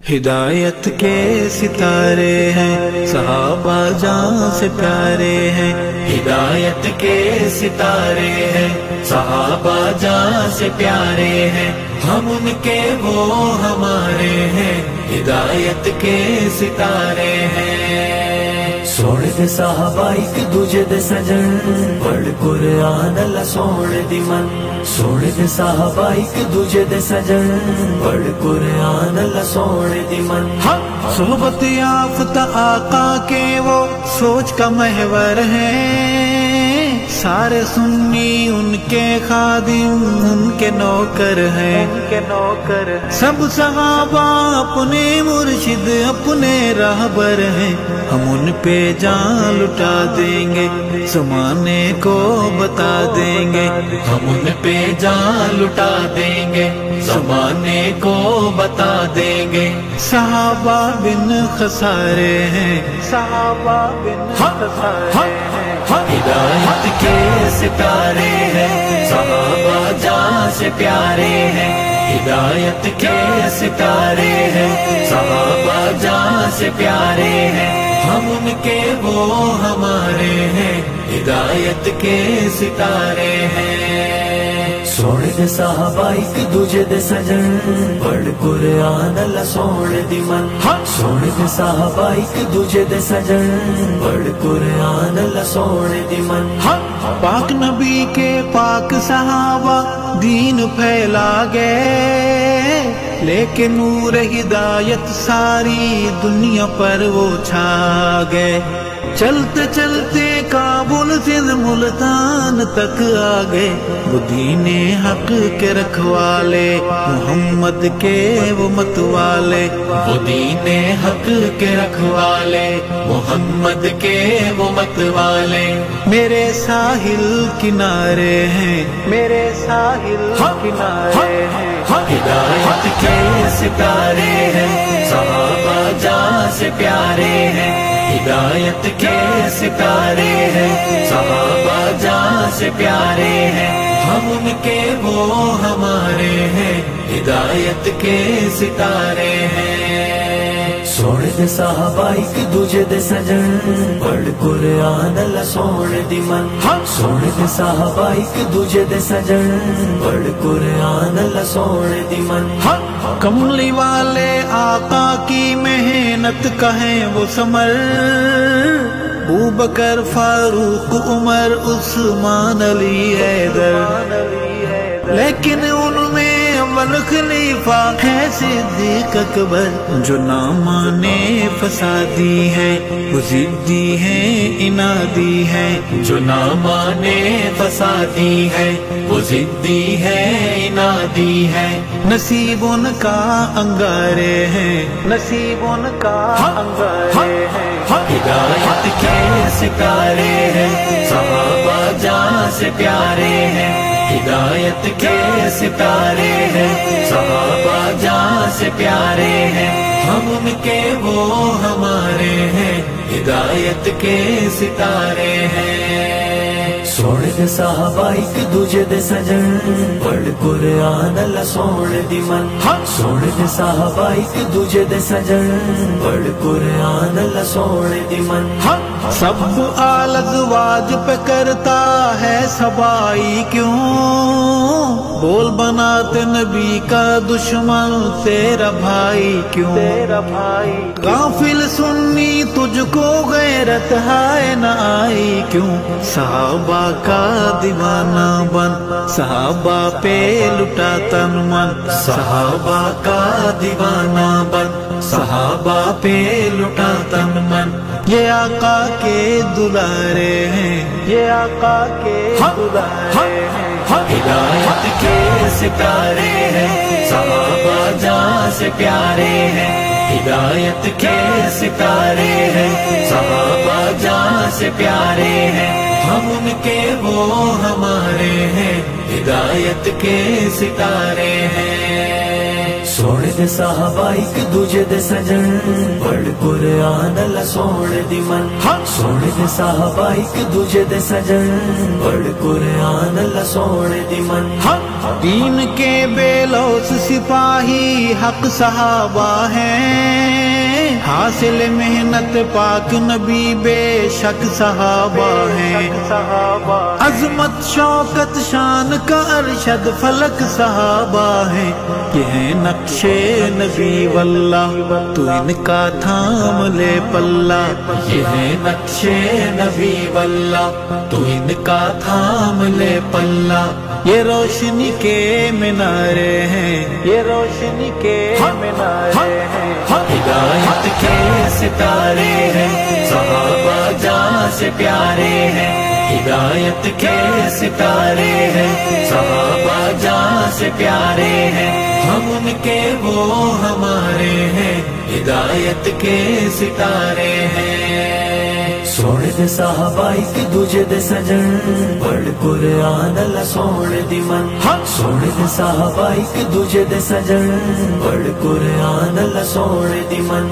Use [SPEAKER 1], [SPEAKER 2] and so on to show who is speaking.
[SPEAKER 1] ہدایت کے ستارے ہیں صحابہ جان سے پیارے ہیں، ہدایت کے ستارے ہیں صحابہ جان سے پیارے ہیں، ہم ان کے وہ ہمارے ہیں، ہدایت کے ستارے ہیں۔ سونے دے صحابہ ایک دوجے دے سجن، پڑھ قرآن اللہ سونے دی من، سونے دے صحابہ ایک دوجے دے سجن، پڑھ قرآن اللہ سونے دی من۔ صحبت یافتہ آقا کے وہ سوچ کا محور ہیں، سارے سنی ان کے خادم ان کے نوکر ہیں، سب صحابہ اپنے مرشد اپنے راہبر ہیں، ہم ان پہ جان لٹا دیں گے زمانے کو بتا دیں گے، ہم ان پہ جان لٹا دیں گے زمانے کو بتا دیں گے۔ صحابہ بن خسارے ہیں، صحابہ بن خسارے ہیں، ہدایت کے ستارے ہیں صحابہ جان سے پیارے ہیں، ہدایت کے ستارے ہیں صحابہ جان سے پیارے ہیں، ہم ان کے وہ ہمارے ہیں، ہدایت کے ستارے ہیں۔ سونے دے صحابہ ایک دوجے دے سجن، پڑھ قرآن اللہ سونے دی من، سونے دے صحابہ ایک دوجے دے سجن، پڑھ قرآن اللہ سونے دی من۔ پاک نبی کے پاک صحابہ دین پھیلا گئے، لیکن نور ہدایت ساری دنیا پر وہ چھا گئے، چلتے چلتے کابل سے ملتان تک آ گئے، وہ دین حق کے رکھوالے محمد کے وہ مت والے، وہ دین حق کے رکھوالے محمد کے وہ مت والے۔ میرے ساحل کنارے ہیں، میرے ساحل کنارے ہیں، ہدایت کے ستارے ہیں صحابہ جان سے پیارے ہیں، ہدایت کے ستارے ہیں صحابہ جان سے پیارے ہیں، ہم ان کے وہ ہمارے ہیں، ہدایت کے ستارے ہیں۔ سونے دے صحابہ ایک دوجے دے سجن، پڑھ قرآن اللہ سونے دی من، سونے دے صحابہ ایک دوجے دے سجن، پڑھ قرآن اللہ سونے دی من۔ کملی والے آقا کی محنت کا ہے وہ ثمر، ابوبکر فاروق عمر عثمان علی حیدر، لیکن ان میں اول خلیفہ ہے صدیق اکبر، جو نہ مانے فسادی ہے وہ ضدی ہے انادی ہے، جو نہ مانے فسادی ہے وہ ضدی ہے انادی ہے، نصیب ان کا انگارے ہیں، نصیب ان کا انگارے ہیں، ہدایت کے ستارے ہیں صحابہ جان سے پیارے ہیں، ہدایت کے ستارے ہیں صحابہ جان سے پیارے ہیں، ہم ان کے وہ ہمارے ہیں، ہدایت کے ستارے ہیں۔ سونے دے صحابہ ایک دوجے دے سجن، پڑھ قرآن اللہ سونے دی من، سونے دے صحابہ ایک دوجے دے سجن، پڑھ قرآن اللہ سونے دی من۔ سب آل ازواج پہ کرتا ہے سبائی کیوں، بول بناتے نبی کا دشمن تیرا بھائی کیوں، غافل سنی تجھ کو غیرت ہے نہ آئی کیوں، صحابہ کا دیوانہ بن صحابہ پہ لٹا تن من، صحابہ کا دیوانہ بن صحابہ پہ لٹا تن من، یہ آقا کے دلارے ہیں، یہ آقا کے دلارے ہیں، ہدایت کے ستارے ہیں صحابہ جان سے پیارے ہیں، ہدایت کے ستارے ہیں صحابہ جان سے پیارے ہیں، ہم ان کے وہ ہمارے ہیں، ہدایت کے ستارے ہیں۔ سونے دے صحابہ ایک دوجے دے سجن، پڑھ قرآن اللہ سونے دی من، سونے دے صحابہ ایک دوجے دے سجن، پڑھ قرآن اللہ سونے دی من۔ دین کے بے لوث سپاہی حق صحابہ ہیں، حاصل محنت پاک نبی بے شک صحابہ ہیں، عظمت شوکت شان کا ارشد فلک صحابہ ہیں، یہ ہے نقش نبی واللہ تو ان کا تھام لے پلہ، یہ ہے نقش نبی واللہ تو ان کا تھام لے پلہ، یہ روشنی کے مینارے ہیں، یہ روشنی کے مینارے ہیں، ہدایت کے ستارے ہیں، صحابہ جاں سے پیارے ہیں، ہدایت کے ستارے ہیں، صحابہ جاں سے پیارے ہیں، ہم ان کے وہ ہمارے ہیں، ہدایت کے ستارے ہیں۔ سونے دے صحابہ ایک دوجے دے سجن، پڑھ قرآن اللہ سونے دی من، سونے دے صحابہ ایک دوجے دے سجن، پڑھ قرآن اللہ سونے دی من،